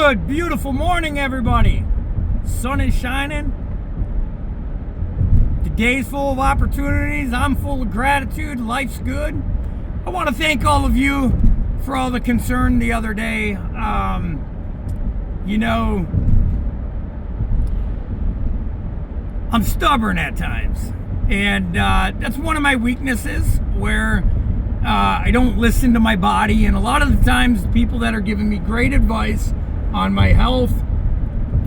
Good, beautiful morning, everybody. Sun is shining. The day's full of opportunities. I'm full of gratitude. Life's good. I want to thank all of you for all the concern the other day. I'm stubborn at times. And that's one of my weaknesses, where I don't listen to my body. And a lot of the times, people that are giving me great advice on my health,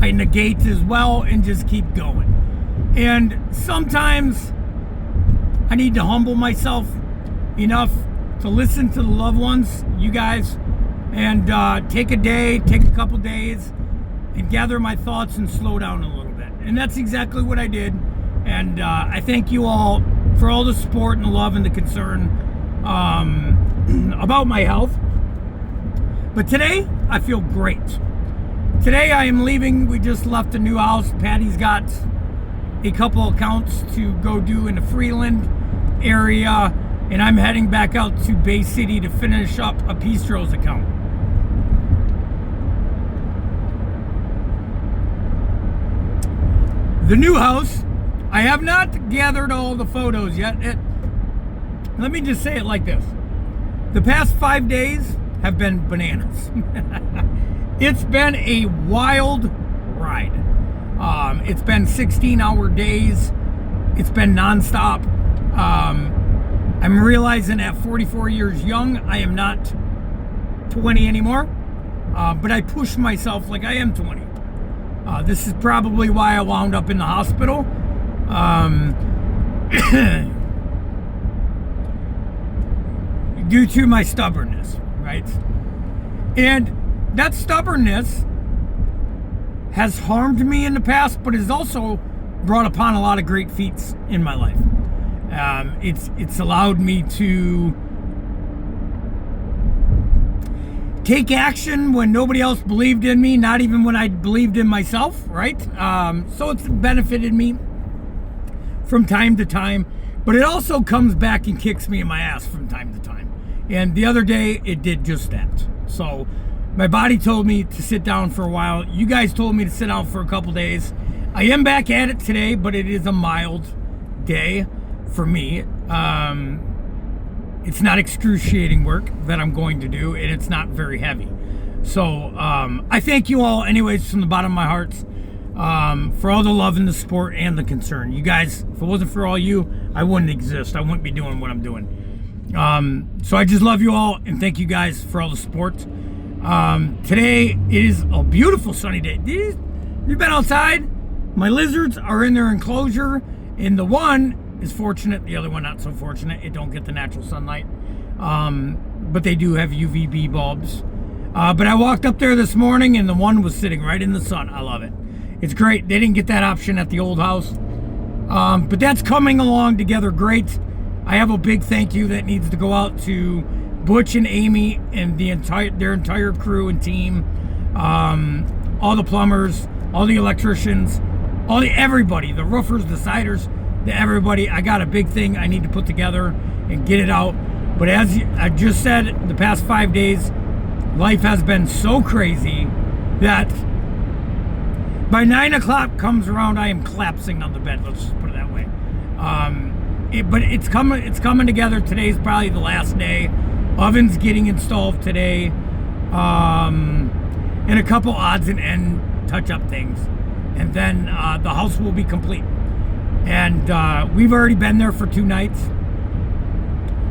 I negate as well and just keep going. And sometimes I need to humble myself enough to listen to the loved ones, you guys, and take a couple days and gather my thoughts and slow down a little bit. And that's exactly what I did. And I thank you all for all the support and the love and the concern about my health. But today, I feel great. Today I am leaving. We just left a new house. Patty's got a couple accounts to go do in the Freeland area, and I'm heading back out to Bay City to finish up a Pistro's account. The new house, I have not gathered all the photos yet. Let me just say it like this. The past 5 days have been bananas. It's been a wild ride. It's been 16-hour days. It's been nonstop. I'm realizing at 44 years young, I am not 20 anymore. But I push myself like I am 20. This is probably why I wound up in the hospital. Due to my stubbornness, right? And that stubbornness has harmed me in the past, but has also brought upon a lot of great feats in my life. It's allowed me to take action when nobody else believed in me, not even when I believed in myself, right? So it's benefited me from time to time, but it also comes back and kicks me in my ass from time to time. And the other day, it did just that. So my body told me to sit down for a while. You guys told me to sit down for a couple days. I am back at it today, but it is a mild day for me. It's not excruciating work that I'm going to do, and it's not very heavy. So I thank you all anyways from the bottom of my heart for all the love and the support and the concern. You guys, if it wasn't for all you, I wouldn't exist. I wouldn't be doing what I'm doing. So I just love you all and thank you guys for all the support. Today is a beautiful sunny day. You've been outside. My lizards are in their enclosure, and the one is fortunate, the other one not so fortunate. It don't get the natural sunlight, but they do have UVB bulbs. But I walked up there this morning and the one was sitting right in the sun. I love it. It's great. They didn't get that option at the old house, but that's coming along together great. I have a big thank you that needs to go out to Butch and Amy and their entire crew and team, all the plumbers, all the electricians, everybody, the roofers, the siders, everybody. I got a big thing I need to put together and get it out. But as I just said, the past 5 days, life has been so crazy that by 9 o'clock comes around, I am collapsing on the bed. Let's just put it that way. But it's coming together. Today's probably the last day. Oven's getting installed today, and a couple odds and end touch-up things, and then the house will be complete. And we've already been there for 2 nights,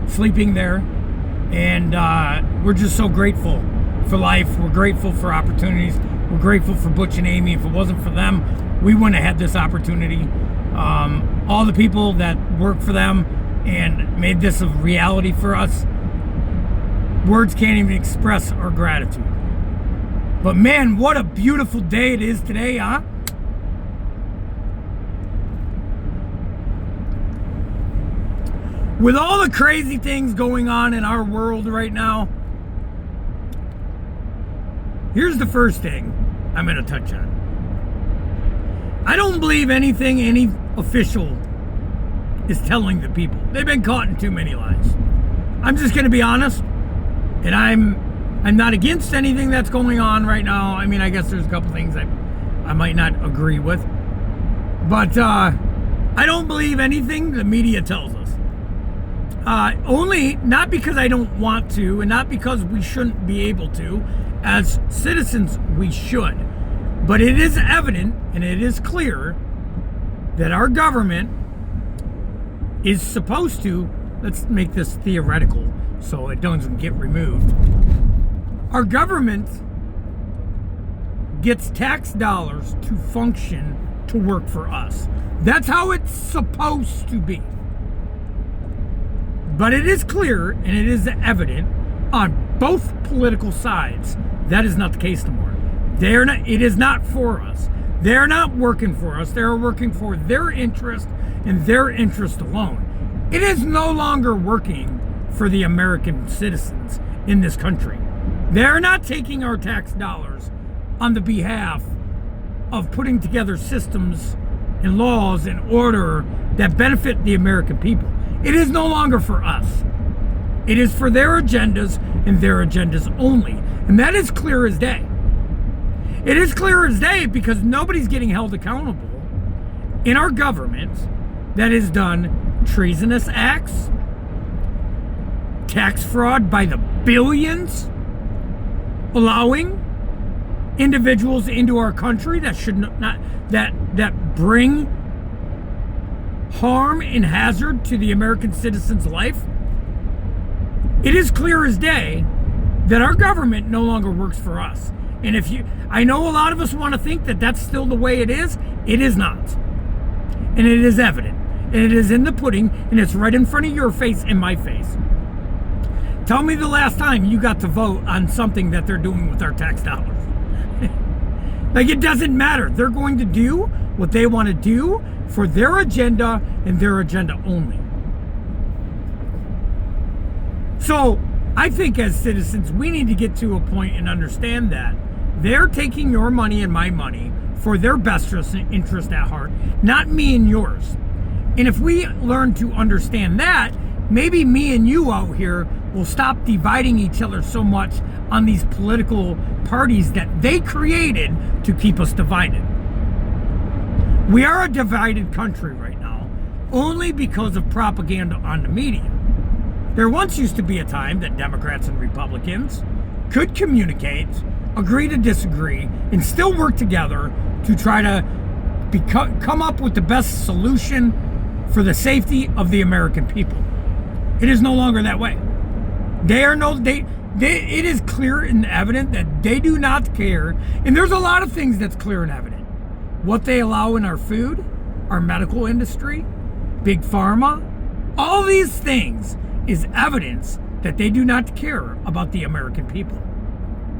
sleeping there, and we're just so grateful for life. We're grateful for opportunities. We're grateful for Butch and Amy. If it wasn't for them, we wouldn't have had this opportunity. All the people that work for them and made this a reality for us, words can't even express our gratitude. But man, what a beautiful day it is today, huh? With all the crazy things going on in our world right now, here's the first thing I'm going to touch on. I don't believe anything any official is telling the people. They've been caught in too many lies. I'm just going to be honest, and I I'm not against anything that's going on right now. I mean, I guess there's a couple things I might not agree with. But I don't believe anything the media tells us. Only, not because I don't want to, and not because we shouldn't be able to. As citizens, we should. But it is evident, and it is clear, that our government is supposed to, let's make this theoretical so it doesn't get removed. Our government gets tax dollars to function, to work for us. That's how it's supposed to be. But it is clear, and it is evident on both political sides, that is not the case anymore. It is not for us. They're not working for us. They're working for their interest and their interest alone. It is no longer working for the American citizens in this country. They're not taking our tax dollars on the behalf of putting together systems and laws and order that benefit the American people. It is no longer for us. It is for their agendas and their agendas only. And that is clear as day. It is clear as day because nobody's getting held accountable in our government that has done treasonous acts, tax fraud by the billions, allowing individuals into our country that should not, that bring harm and hazard to the American citizen's life. It is clear as day that our government no longer works for us. And I know a lot of us want to think that that's still the way it is. It is not. And it is evident. And it is in the pudding, and it's right in front of your face and my face. Tell me the last time you got to vote on something that they're doing with our tax dollars. Like, it doesn't matter. They're going to do what they want to do for their agenda and their agenda only. So I think as citizens, we need to get to a point and understand that they're taking your money and my money for their best interest at heart, not me and yours. And if we learn to understand that, maybe me and you out here will stop dividing each other so much on these political parties that they created to keep us divided. We are a divided country right now, only because of propaganda on the media. There once used to be a time that Democrats and Republicans could communicate, agree to disagree, and still work together to try to come up with the best solution for the safety of the American people. It is no longer that way. It is clear and evident that they do not care, and there's a lot of things that's clear and evident. What they allow in our food, our medical industry, big pharma, all these things is evidence that they do not care about the American people.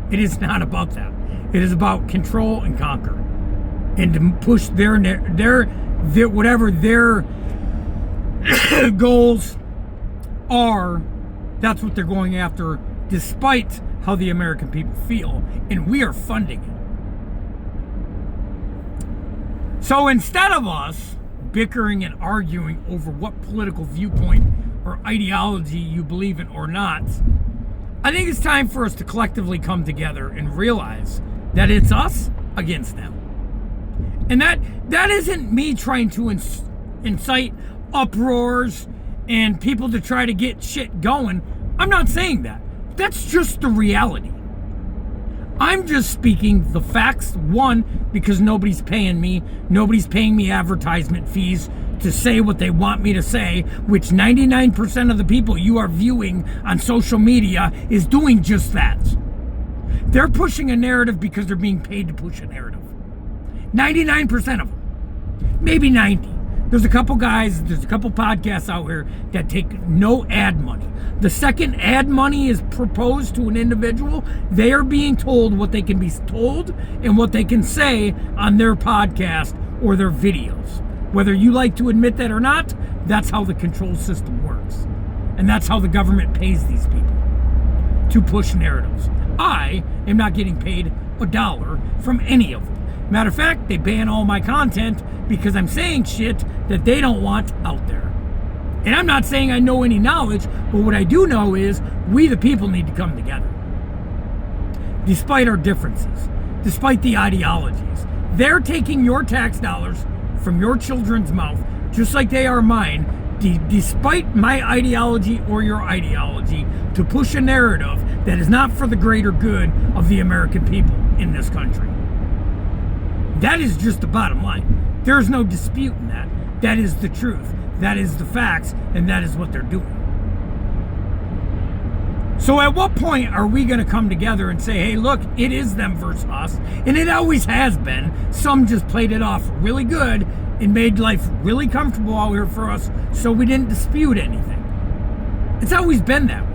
It is not about that. It is about control and conquer, and to push their whatever their goals are. That's what they're going after, despite how the American people feel, and we are funding it. So instead of us bickering and arguing over what political viewpoint or ideology you believe in or not, I think it's time for us to collectively come together and realize that it's us against them. And that isn't me trying to incite uproars and people to try to get shit going. I'm not saying that. That's just the reality. I'm just speaking the facts, one, because nobody's paying me advertisement fees to say what they want me to say, which 99% of the people you are viewing on social media is doing just that. They're pushing a narrative because they're being paid to push a narrative. 99% of them. Maybe 90. There's a couple podcasts out here that take no ad money. The second ad money is proposed to an individual, they are being told what they can be told and what they can say on their podcast or their videos. Whether you like to admit that or not, that's how the control system works. And that's how the government pays these people to push narratives. I am not getting paid $1 from any of them. Matter of fact, they ban all my content because I'm saying shit that they don't want out there. And I'm not saying I know any knowledge, but what I do know is we the people need to come together. despite our differences, despite the ideologies. They're taking your tax dollars from your children's mouth, just like they are mine, despite my ideology or your ideology, to push a narrative that is not for the greater good of the American people in this country. That is just the bottom line. There's no dispute in that. That is the truth. That is the facts, and that is what they're doing. So at what point are we going to come together and say, hey, look, it is them versus us, and it always has been. Some just played it off really good and made life really comfortable out here for us, so we didn't dispute anything. It's always been that way.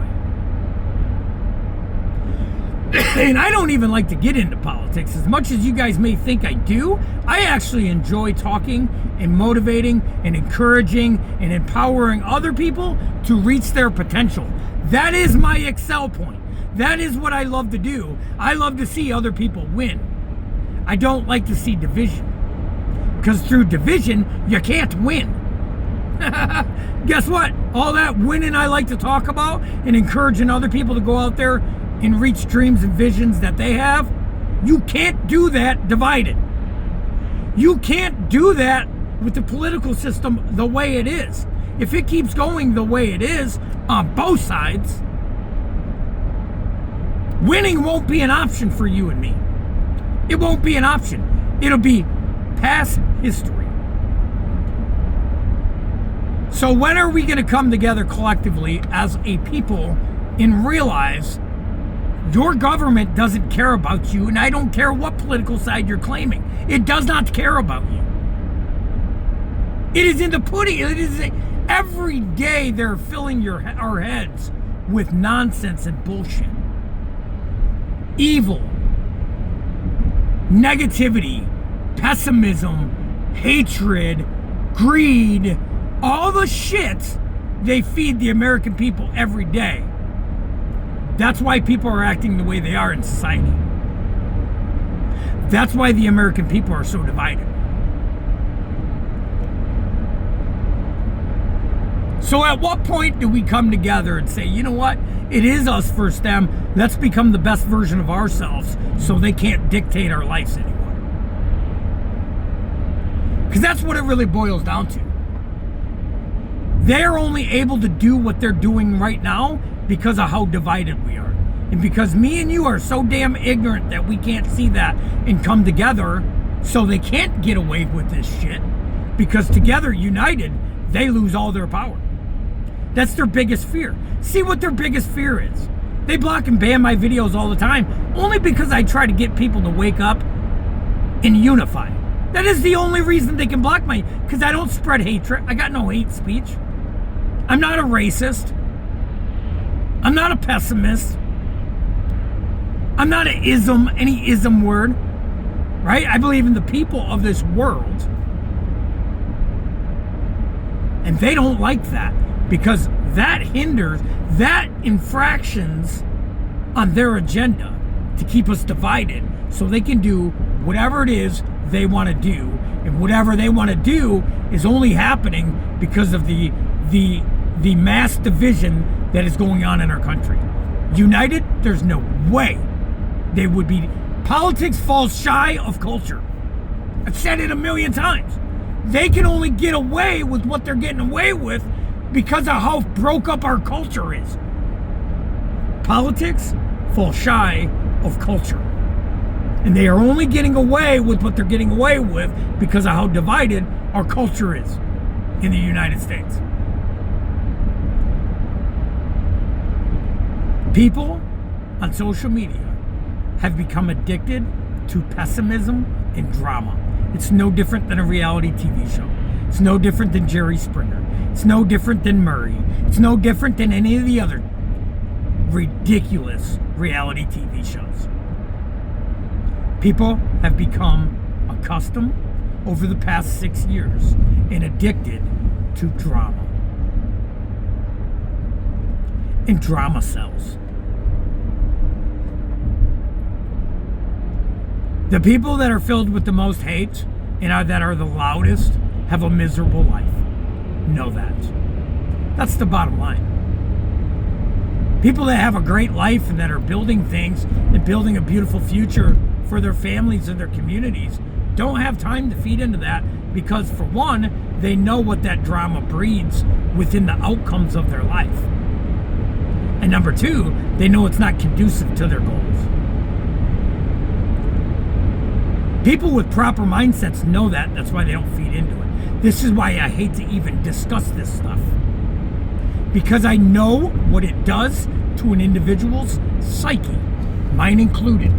And I don't even like to get into politics. As much as you guys may think I do, I actually enjoy talking and motivating and encouraging and empowering other people to reach their potential. That is my excel point. That is what I love to do. I love to see other people win. I don't like to see division. Because through division, you can't win. Guess what? All that winning I like to talk about and encouraging other people to go out there and reach dreams and visions that they have, you can't do that divided. You can't do that with the political system the way it is. If it keeps going the way it is on both sides, winning won't be an option for you and me. It won't be an option. It'll be past history. So when are we going to come together collectively as a people and realize your government doesn't care about you, and I don't care what political side you're claiming. It does not care about you. It is in the pudding. It is every day they're filling our heads with nonsense and bullshit. Evil, negativity, pessimism, hatred, greed, all the shit they feed the American people every day. That's why people are acting the way they are in society. That's why the American people are so divided. So at what point do we come together and say, you know what? It is us versus them. Let's become the best version of ourselves so they can't dictate our lives anymore. Because that's what it really boils down to. They're only able to do what they're doing right now because of how divided we are. And because me and you are so damn ignorant that we can't see that and come together, so they can't get away with this shit. Because together, united, they lose all their power. That's their biggest fear. See what their biggest fear is. They block and ban my videos all the time, only because I try to get people to wake up and unify. That is the only reason they can block me, because I don't spread hatred. I got no hate speech. I'm not a racist. I'm not a pessimist. I'm not an ism, any ism word, right? I believe in the people of this world. And they don't like that because that hinders, that infractions on their agenda to keep us divided so they can do whatever it is they want to do. And whatever they want to do is only happening because of the mass division that is going on in our country. United, there's no way they would be. Politics falls shy of culture. I've said it a million times. They can only get away with what they're getting away with because of how broke up our culture is. Politics fall shy of culture. And they are only getting away with what they're getting away with because of how divided our culture is in the United States. People on social media have become addicted to pessimism and drama. It's no different than a reality TV show. It's no different than Jerry Springer. It's no different than Murray. It's no different than any of the other ridiculous reality TV shows. People have become accustomed over the past 6 years and addicted to drama. And drama sells. The people that are filled with the most hate and that are the loudest have a miserable life. Know that. That's the bottom line. People that have a great life and that are building things and building a beautiful future for their families and their communities don't have time to feed into that because, for one, they know what that drama breeds within the outcomes of their life. And number two, they know it's not conducive to their goals. People with proper mindsets know that. That's why they don't feed into it. This is why I hate to even discuss this stuff. Because I know what it does to an individual's psyche, mine included.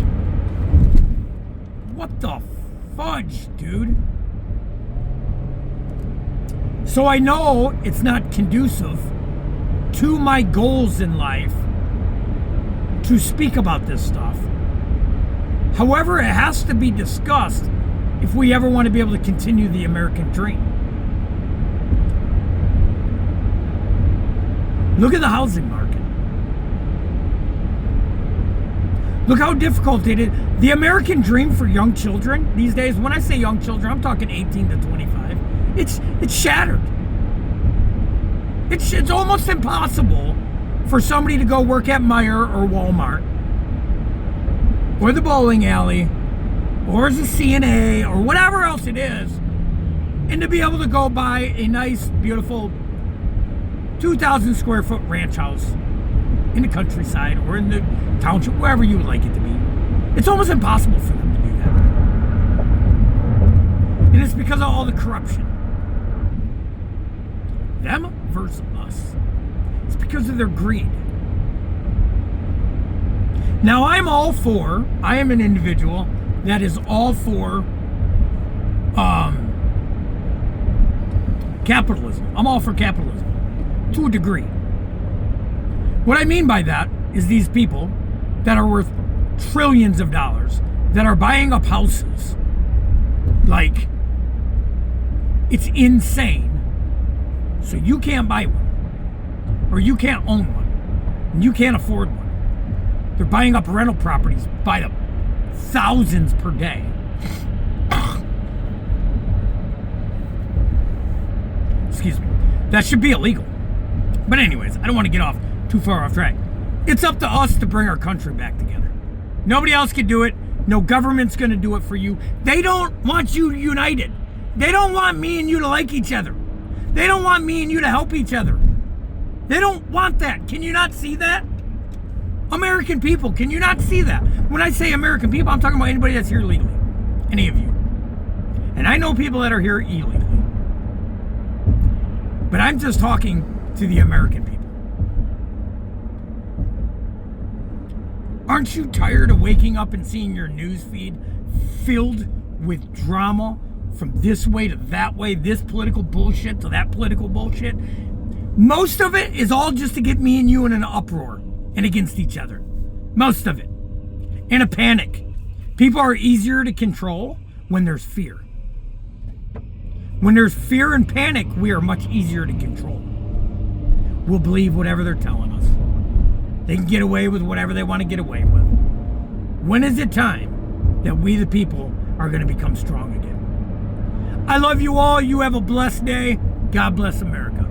What the fudge, dude? So I know it's not conducive to my goals in life to speak about this stuff. However, it has to be discussed if we ever want to be able to continue the American dream. Look at the housing market. Look how difficult it is. The American dream for young children these days, when I say young children, I'm talking 18 to 25. It's shattered. It's almost impossible for somebody to go work at Meijer or Walmart or the bowling alley or as a CNA or whatever else it is, and to be able to go buy a nice, beautiful 2,000 square foot ranch house in the countryside or in the township, wherever you would like it to be. It's almost impossible for them to do that. And it's because of all the corruption. Them versus us. It's because of their greed. Now I am an individual that is all for capitalism. I'm all for capitalism. To a degree. What I mean by that is these people that are worth trillions of dollars that are buying up houses. Like, it's insane. So you can't buy one. Or you can't own one. And you can't afford one. They're buying up rental properties by the thousands per day. Excuse me. That should be illegal. But anyways, I don't want to get off too far off track. It's up to us to bring our country back together. Nobody else can do it. No government's going to do it for you. They don't want you united. They don't want me and you to like each other. They don't want me and you to help each other. They don't want that. Can you not see that? American people, can you not see that? When I say American people, I'm talking about anybody that's here legally. Any of you. And I know people that are here illegally. But I'm just talking to the American people. Aren't you tired of waking up and seeing your news feed filled with drama from this way to that way, this political bullshit to that political bullshit? Most of it is all just to get me and you in an uproar and against each other. Most of it. In a panic. People are easier to control when there's fear. When there's fear and panic, we are much easier to control. We'll believe whatever they're telling us. They can get away with whatever they want to get away with. When is it time that we the people are going to become strong again? I love you all. You have a blessed day. God bless America.